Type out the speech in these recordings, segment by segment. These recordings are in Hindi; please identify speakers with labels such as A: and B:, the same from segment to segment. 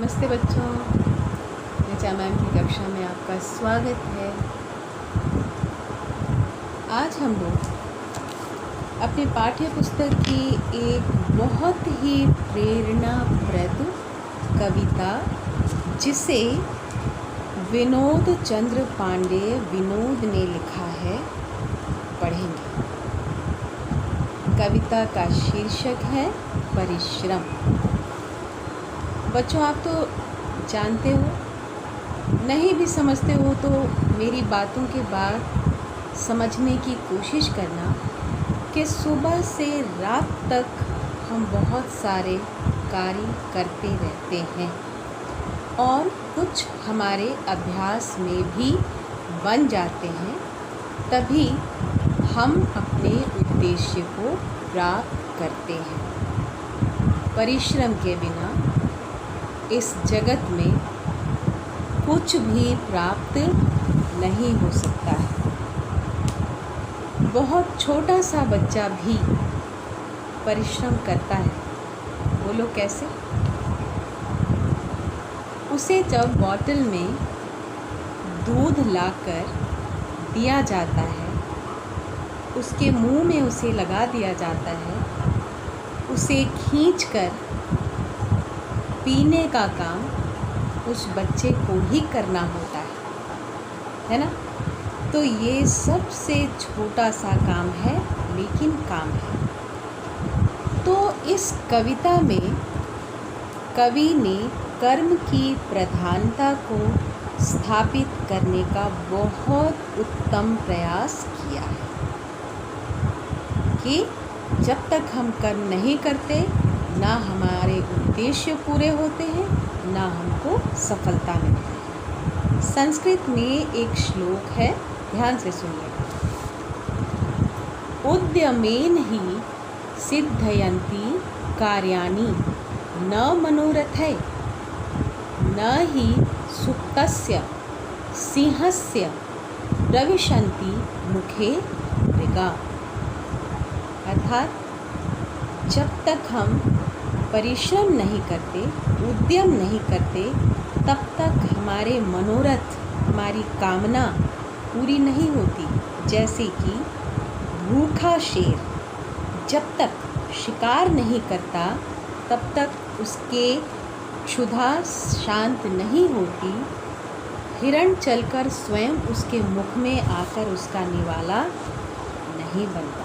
A: नमस्ते बच्चों, ऋचा मैम की कक्षा में आपका स्वागत है। आज हम लोग अपने पाठ्य पुस्तक की एक बहुत ही प्रेरणाप्रद कविता, जिसे विनोद चंद्र पांडे विनोद ने लिखा है, पढ़ेंगे। कविता का शीर्षक है परिश्रम। बच्चों, आप तो जानते हो, नहीं भी समझते हो तो मेरी बातों के बाद समझने की कोशिश करना कि सुबह से रात तक हम बहुत सारे कार्य करते रहते हैं और कुछ हमारे अभ्यास में भी बन जाते हैं, तभी हम अपने उद्देश्य को प्राप्त करते हैं। परिश्रम के बिना इस जगत में कुछ भी प्राप्त नहीं हो सकता है। बहुत छोटा सा बच्चा भी परिश्रम करता है। बोलो कैसे? उसे जब बॉटल में दूध लाकर दिया जाता है, उसके मुंह में उसे लगा दिया जाता है, उसे खींचकर पीने का काम उस बच्चे को ही करना होता है ना? तो ये सबसे छोटा सा काम है, लेकिन काम है। तो इस कविता में कवि ने कर्म की प्रधानता को स्थापित करने का बहुत उत्तम प्रयास किया है कि जब तक हम कर्म नहीं करते, ना हमारे उद्देश्य पूरे होते हैं, ना हमको सफलता मिलती है। संस्कृत में एक श्लोक है, ध्यान से सुनिए। उद्यमेन ही सिद्धयन्ति कार्याणि न मनोरथै न ही सुप्तस्य सिंहस्य प्रविशन्ति मुखे मृगा। अर्थात जब तक हम परिश्रम नहीं करते, उद्यम नहीं करते, तब तक हमारे मनोरथ, हमारी कामना पूरी नहीं होती। जैसे कि भूखा शेर जब तक शिकार नहीं करता, तब तक उसके क्षुधा शांत नहीं होती। हिरण चलकर स्वयं उसके मुख में आकर उसका निवाला नहीं बनता।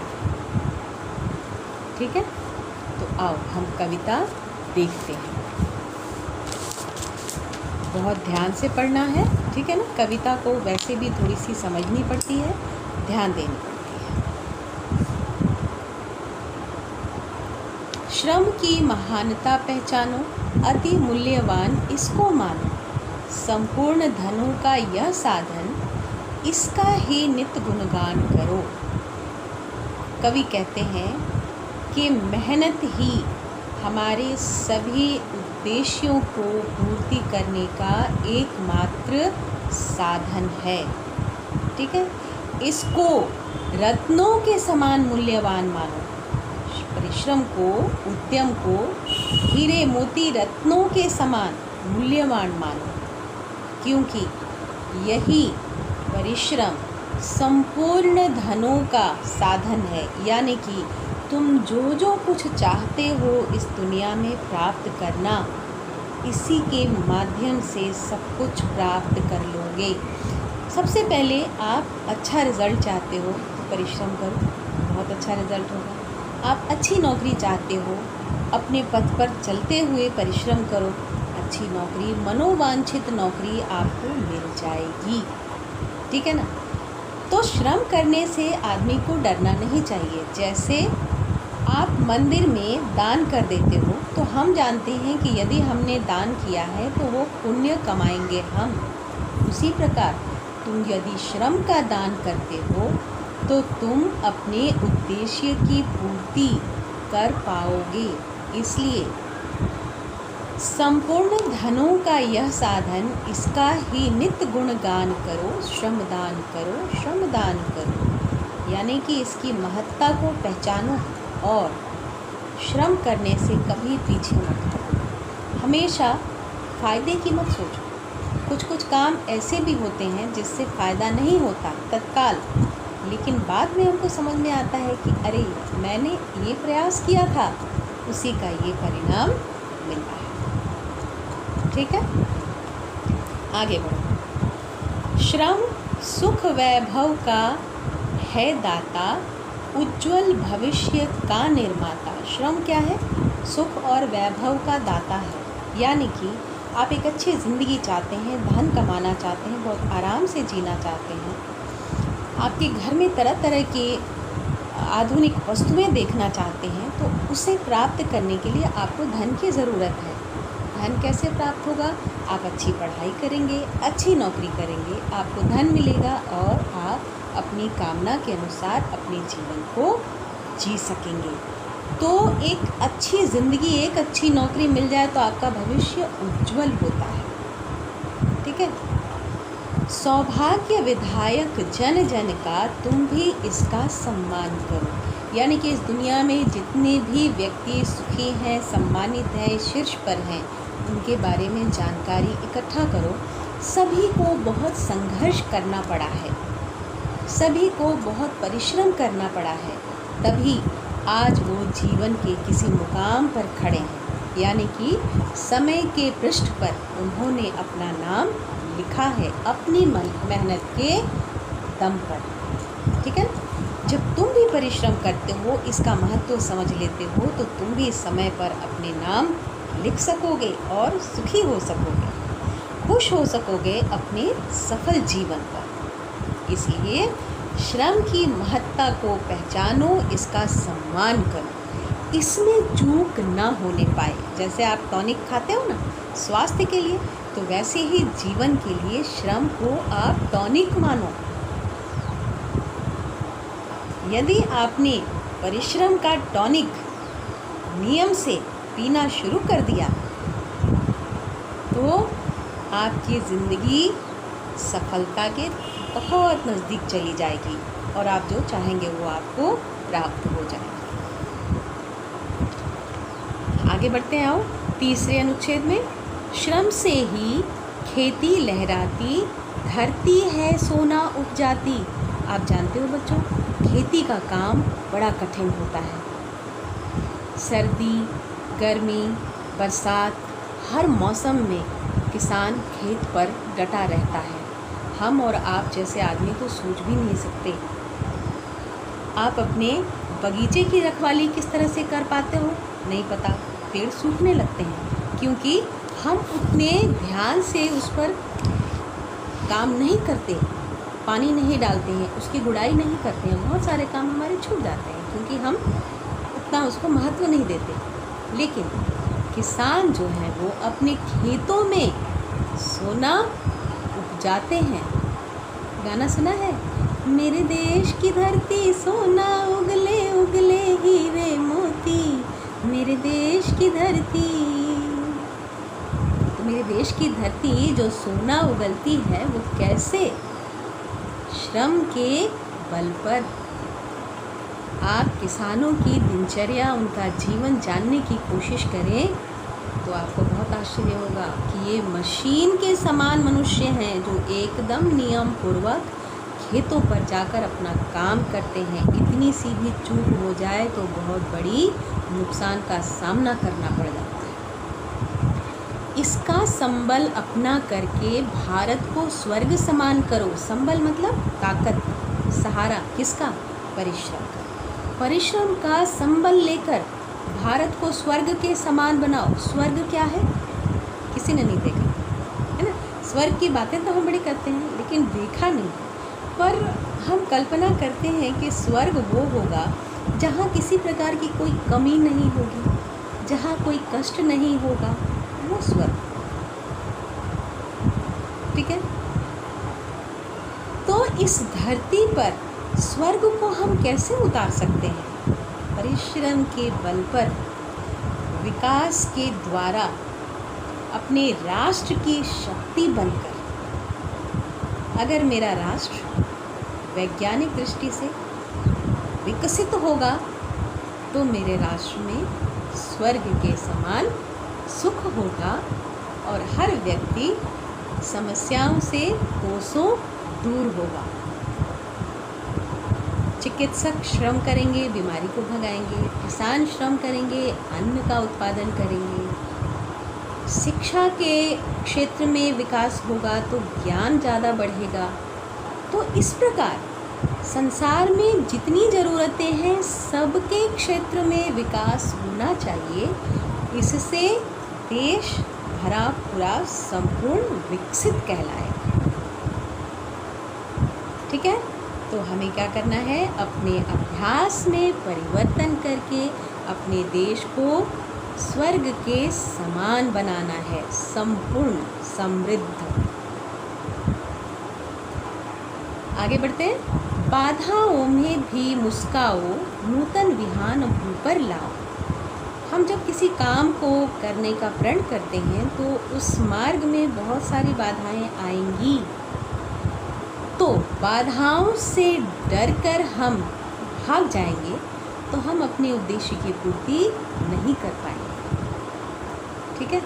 A: ठीक है, तो आओ हम कविता देखते हैं। बहुत ध्यान से पढ़ना है, ठीक है ना? कविता को वैसे भी थोड़ी सी समझनी पड़ती है, ध्यान देनी पड़ती है। श्रम की महानता पहचानो, अति मूल्यवान इसको मानो। संपूर्ण धनों का यह साधन, इसका ही नित्य गुणगान करो। कवि कहते हैं कि मेहनत ही हमारे सभी उद्देश्यों को पूर्ति करने का एकमात्र साधन है। ठीक है, इसको रत्नों के समान मूल्यवान मानो। परिश्रम को, उद्यम को हीरे मोती रत्नों के समान मूल्यवान मानो, क्योंकि यही परिश्रम संपूर्ण धनों का साधन है। यानी कि तुम जो कुछ चाहते हो इस दुनिया में प्राप्त करना, इसी के माध्यम से सब कुछ प्राप्त कर लोगे। सबसे पहले आप अच्छा रिज़ल्ट चाहते हो तो परिश्रम करो, बहुत अच्छा रिज़ल्ट होगा। आप अच्छी नौकरी चाहते हो, अपने पथ पर चलते हुए परिश्रम करो, अच्छी नौकरी, मनोवांछित नौकरी आपको मिल जाएगी। ठीक है ना? तो श्रम करने से आदमी को डरना नहीं चाहिए। जैसे आप मंदिर में दान कर देते हो, तो हम जानते हैं कि यदि हमने दान किया है तो वो पुण्य कमाएंगे हम। उसी प्रकार तुम यदि श्रम का दान करते हो तो तुम अपने उद्देश्य की पूर्ति कर पाओगे। इसलिए संपूर्ण धनों का यह साधन, इसका ही नित्य गुणगान करो, श्रमदान करो, श्रमदान करो। यानी कि इसकी महत्ता को पहचानो और श्रम करने से कभी पीछे मत हटो। हमेशा फ़ायदे की मत सोचो। कुछ कुछ काम ऐसे भी होते हैं जिससे फ़ायदा नहीं होता तत्काल, लेकिन बाद में हमको समझ में आता है कि अरे मैंने ये प्रयास किया था, उसी का ये परिणाम मिला है। ठीक है, आगे बढ़ो। श्रम सुख वैभव का है दाता, उज्ज्वल भविष्य का निर्माता। श्रम क्या है? सुख और वैभव का दाता है। यानी कि आप एक अच्छी ज़िंदगी चाहते हैं, धन कमाना चाहते हैं, बहुत आराम से जीना चाहते हैं, आपके घर में तरह तरह की आधुनिक वस्तुएं देखना चाहते हैं, तो उसे प्राप्त करने के लिए आपको धन की ज़रूरत है। धन कैसे प्राप्त होगा? आप अच्छी पढ़ाई करेंगे, अच्छी नौकरी करेंगे, आपको धन मिलेगा और आप अपनी कामना के अनुसार अपने जीवन को जी सकेंगे। तो एक अच्छी ज़िंदगी, एक अच्छी नौकरी मिल जाए तो आपका भविष्य उज्जवल होता है। ठीक है। सौभाग्य विधायक जन जन का, तुम भी इसका सम्मान करो। यानी कि इस दुनिया में जितने भी व्यक्ति सुखी हैं, सम्मानित हैं, शीर्ष पर हैं, उनके बारे में जानकारी इकट्ठा करो। सभी को बहुत संघर्ष करना पड़ा है, सभी को बहुत परिश्रम करना पड़ा है, तभी आज वो जीवन के किसी मुकाम पर खड़े हैं। यानी कि समय के पृष्ठ पर उन्होंने अपना नाम लिखा है अपनी मेहनत के दम पर। ठीक है। जब तुम भी परिश्रम करते हो, इसका महत्व समझ लेते हो, तो तुम भी समय पर अपने नाम लिख सकोगे और सुखी हो सकोगे, खुश हो सकोगे अपने सफल जीवन पर। इसलिए श्रम की महत्ता को पहचानो, इसका सम्मान करो, इसमें चूक ना होने पाए। जैसे आप टॉनिक खाते हो ना स्वास्थ्य के लिए, तो वैसे ही जीवन के लिए श्रम को आप टॉनिक मानो। यदि आपने परिश्रम का टॉनिक नियम से पीना शुरू कर दिया, तो आपकी ज़िंदगी सफलता के बहुत नज़दीक चली जाएगी और आप जो चाहेंगे वो आपको प्राप्त हो जाएगा। आगे बढ़ते हैं, आओ तीसरे अनुच्छेद में। श्रम से ही खेती लहराती, धरती है सोना उपजाती। आप जानते हो बच्चों, खेती का काम बड़ा कठिन होता है। सर्दी, गर्मी, बरसात, हर मौसम में किसान खेत पर डटा रहता है। हम और आप जैसे आदमी तो सोच भी नहीं सकते। आप अपने बगीचे की रखवाली किस तरह से कर पाते हो? नहीं पता। पेड़ सूखने लगते हैं क्योंकि हम उतने ध्यान से उस पर काम नहीं करते, पानी नहीं डालते हैं, उसकी गुड़ाई नहीं करते हैं। बहुत सारे काम हमारे छूट जाते हैं क्योंकि हम उतना उसको महत्व नहीं देते। लेकिन किसान जो है वो अपने खेतों में सोना उपजाते हैं। गाना सुना है? मेरे देश की धरती सोना उगले उगले हीरे मोती, मेरे देश की धरती। तो मेरे देश की धरती जो सोना उगलती है वो कैसे? श्रम के बल पर। आप किसानों की दिनचर्या, उनका जीवन जानने की कोशिश करें तो आपको बहुत आश्चर्य होगा कि ये मशीन के समान मनुष्य हैं जो एकदम नियम पूर्वक खेतों पर जाकर अपना काम करते हैं। इतनी सी भी चूक हो जाए तो बहुत बड़ी नुकसान का सामना करना पड़ जाता है। इसका संबल अपना करके भारत को स्वर्ग समान करो। संबल मतलब ताकत, सहारा। किसका? परिश्रम का। परिश्रम का संबल लेकर भारत को स्वर्ग के समान बनाओ। स्वर्ग क्या है? किसी ने नहीं देखा है ना। स्वर्ग की बातें तो हम बड़ी करते हैं लेकिन देखा नहीं। पर हम कल्पना करते हैं कि स्वर्ग वो होगा जहाँ किसी प्रकार की कोई कमी नहीं होगी, जहाँ कोई कष्ट नहीं होगा, वो स्वर्ग। ठीक है। तो इस धरती पर स्वर्ग को हम कैसे उतार सकते हैं? परिश्रम के बल पर, विकास के द्वारा, अपने राष्ट्र की शक्ति बनकर। अगर मेरा राष्ट्र वैज्ञानिक दृष्टि से विकसित होगा तो मेरे राष्ट्र में स्वर्ग के समान सुख होगा, और हर व्यक्ति समस्याओं से कोसों दूर होगा। चिकित्सक श्रम करेंगे, बीमारी को भगाएंगे। किसान श्रम करेंगे, अन्न का उत्पादन करेंगे। शिक्षा के क्षेत्र में विकास होगा तो ज्ञान ज़्यादा बढ़ेगा। तो इस प्रकार संसार में जितनी ज़रूरतें हैं सबके क्षेत्र में विकास होना चाहिए। इससे देश भरा पूरा संपूर्ण विकसित कहलाएगा। ठीक है, तो हमें क्या करना है, अपने अभ्यास में परिवर्तन करके अपने देश को स्वर्ग के समान बनाना है, संपूर्ण समृद्ध। आगे बढ़ते हैं। बाधाओं में भी मुस्काओ, नूतन विहान भू पर लाओ। हम जब किसी काम को करने का प्रण करते हैं तो उस मार्ग में बहुत सारी बाधाएं आएंगी। तो बाधाओं से डरकर हम भाग जाएंगे तो हम अपने उद्देश्य की पूर्ति नहीं कर पाएंगे। ठीक है,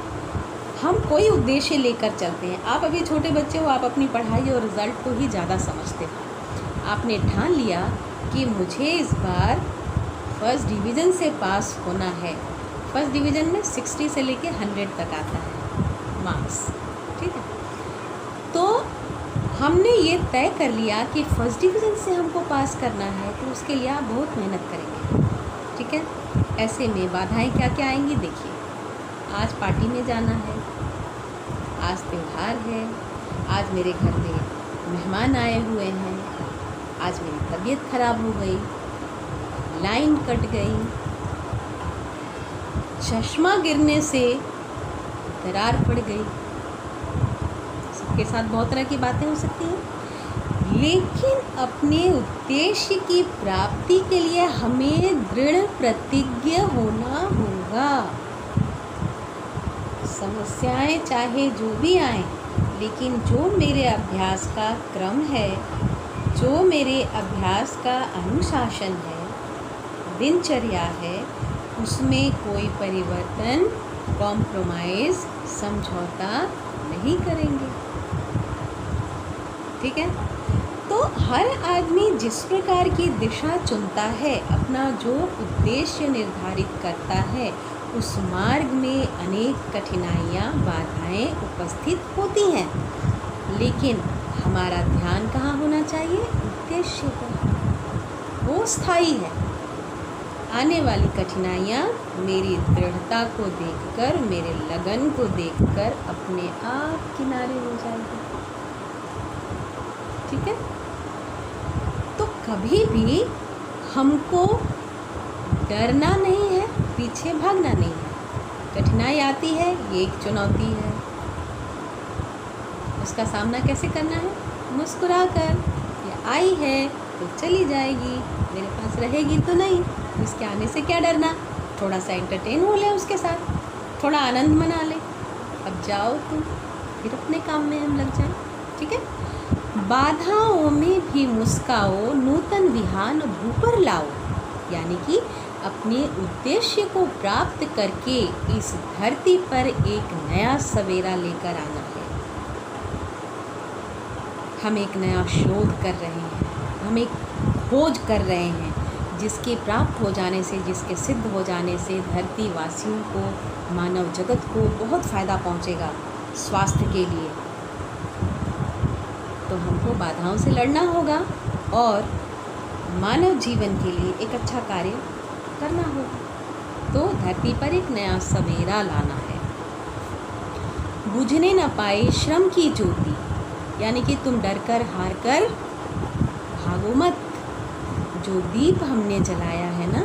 A: हम कोई उद्देश्य लेकर चलते हैं। आप अभी छोटे बच्चे हो, आप अपनी पढ़ाई और रिज़ल्ट को ही ज़्यादा समझते हो। आपने ठान लिया कि मुझे इस बार फर्स्ट डिवीज़न से पास होना है। फर्स्ट डिवीज़न में 60 से लेके 100 तक आता है मार्क्स। ठीक है, तो हमने ये तय कर लिया कि फर्स्ट डिवीज़न से हमको पास करना है, तो उसके लिए आप बहुत मेहनत करेंगे। ठीक है, ऐसे में बाधाएं क्या क्या आएंगी देखिए। आज पार्टी में जाना है, आज त्यौहार है, आज मेरे घर में मेहमान आए हुए हैं, आज मेरी तबीयत खराब हो गई, लाइन कट गई, चश्मा गिरने से दरार पड़ गई। सबके साथ बहुत तरह की बातें हो सकती हैं, लेकिन अपने उद्देश्य की प्राप्ति के लिए हमें दृढ़ प्रतिज्ञ होना होगा। समस्याएं चाहे जो भी आएं, लेकिन जो मेरे अभ्यास का क्रम है, जो मेरे अभ्यास का अनुशासन है, दिनचर्या है, उसमें कोई परिवर्तन, कॉम्प्रोमाइज़, समझौता नहीं करेंगे। ठीक है, तो हर आदमी जिस प्रकार की दिशा चुनता है, अपना जो उद्देश्य निर्धारित करता है, उस मार्ग में अनेक कठिनाइयाँ, बाधाएं उपस्थित होती हैं, लेकिन हमारा ध्यान कहाँ होना चाहिए, उद्देश्य पर। वो स्थायी है। आने वाली कठिनाइयाँ मेरी दृढ़ता को देखकर, मेरे लगन को देखकर अपने आप किनारे हो जाएगी। ठीक है, तो कभी भी हमको डरना नहीं है, पीछे भागना नहीं है। कठिनाई आती है, ये एक चुनौती है। उसका सामना कैसे करना है, मुस्कुरा कर। ये आई है तो चली जाएगी, मेरे पास रहेगी तो नहीं, उसके आने से क्या डरना। थोड़ा सा एंटरटेन हो ले उसके साथ, थोड़ा आनंद मना ले। अब जाओ तुम, फिर अपने काम में हम लग जाएं। ठीक है, बाधाओं में भी मुस्काओ, नूतन विहान भू पर लाओ। यानी कि अपने उद्देश्य को प्राप्त करके इस धरती पर एक नया सवेरा लेकर आना है। हम एक नया शोध कर रहे हैं, हम एक खोज कर रहे हैं, जिसके प्राप्त हो जाने से, जिसके सिद्ध हो जाने से धरती वासियों को, मानव जगत को बहुत फ़ायदा पहुंचेगा स्वास्थ्य के लिए। तो हमको बाधाओं से लड़ना होगा और मानव जीवन के लिए एक अच्छा कार्य करना होगा। तो धरती पर एक नया सवेरा लाना है। बुझने न पाए श्रम की ज्योति, यानी कि तुम डर कर हार कर भागो मत। जो दीप हमने जलाया है ना,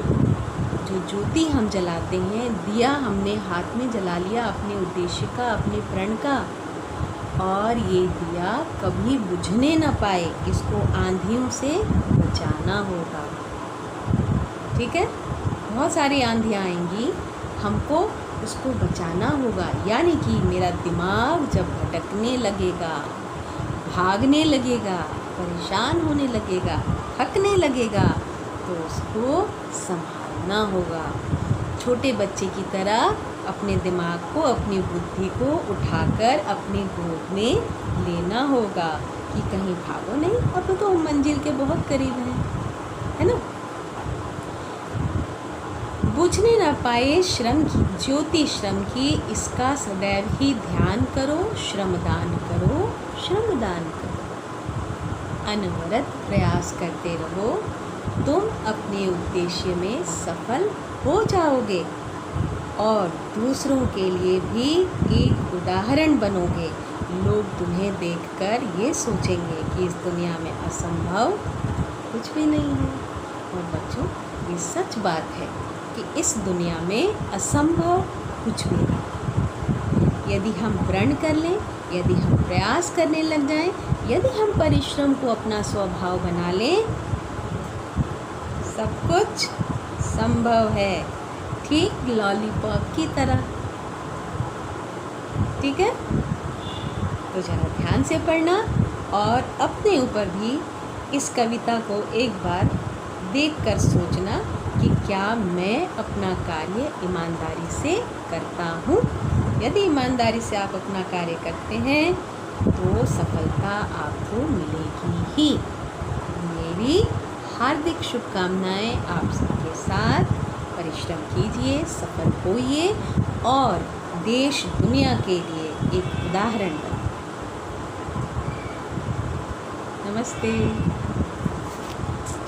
A: जो ज्योति हम जलाते हैं, दिया हमने हाथ में जला लिया अपने उद्देश्य का, अपने प्रण का, और ये दिया कभी बुझने न पाए, इसको आंधियों से बचाना होगा। ठीक है, बहुत सारी आंधियाँ आएंगी, हमको उसको बचाना होगा। यानी कि मेरा दिमाग जब भटकने लगेगा, भागने लगेगा, परेशान होने लगेगा, थकने लगेगा, तो उसको संभालना होगा। छोटे बच्चे की तरह अपने दिमाग को, अपनी बुद्धि को उठाकर अपनी गोद में लेना होगा कि कहीं भागो नहीं, अब तो मंजिल के बहुत करीब है ना। बुझने ना पाए श्रम की ज्योति श्रम की, इसका सदैव ही ध्यान करो, श्रमदान करो, श्रमदान करो। अनवरत प्रयास करते रहो, तुम अपने उद्देश्य में सफल हो जाओगे और दूसरों के लिए भी एक उदाहरण बनोगे। लोग तुम्हें देखकर ये सोचेंगे कि इस दुनिया में असंभव कुछ भी नहीं है। और बच्चों, ये सच बात है कि इस दुनिया में असंभव कुछ भी नहीं। यदि हम प्रण कर लें, यदि हम प्रयास करने लग जाएं, यदि हम परिश्रम को अपना स्वभाव बना लें, सब कुछ संभव है, ठीक लॉलीपॉप की तरह। ठीक है, तो जरा ध्यान से पढ़ना और अपने ऊपर भी इस कविता को एक बार देखकर सोचना कि क्या मैं अपना कार्य ईमानदारी से करता हूँ। यदि ईमानदारी से आप अपना कार्य करते हैं तो सफलता आपको मिलेगी ही। मेरी हार्दिक शुभकामनाएं आप सबके साथ। परिश्रम कीजिए, सफल होइए और देश दुनिया के लिए एक उदाहरण बनिए। नमस्ते।